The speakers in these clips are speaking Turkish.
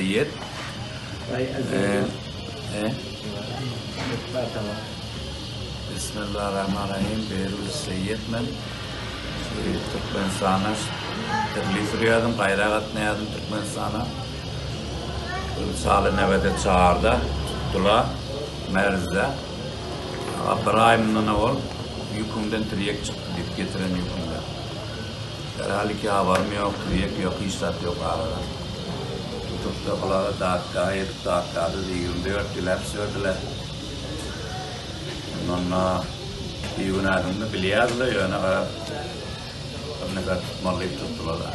Seyyid. Bismillahirrahmanirrahim. Behruz Seyyid men. Türkmenistan'a teklif ediyorum. Gayragat ne yazdım Türkmenistan'a. Salı nevede çağırdı. Tuttular. Merz'de. Bir ayımdan ol. Yükümden triyek çıktı deyip getiren yükümden. Herhalde haberim yok, triyek yok, işlat yok arada. Tutup da kulağı dağıttığa, edip dağıttığa da 24 dilep sürdüler. Onunla bir gün adımda biliyazdı, yani ne kadar tutmalıyıp tuttular da.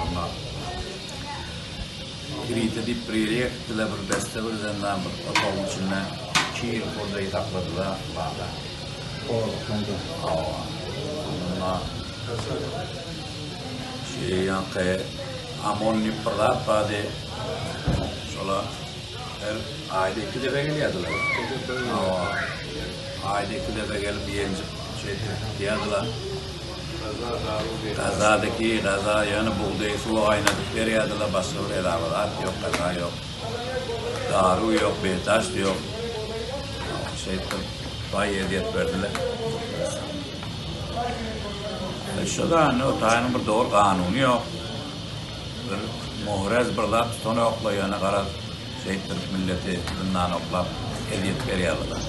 Onunla kirite deyip priyeriye gittiler, bir beste bir zendan bir okulun içine 2 yıl orada yatakladılar. Onunla yankı amonni pırlar bade şola her ayda 2 defa geliyordular. Ayda 2 defa gelip yiyince diyordular. Gaza yani buğday su aynadık veriyordular, başka bir ilavalar yok, gaza yok. Daru yok, behtaş yok. Bayağı hediyet verdiler. Şurada o tane bir doğru kanunu yok. Bir muhrez birler tutunu yokla yani karar Türk milleti bundan oklap hediyet veriyorlar.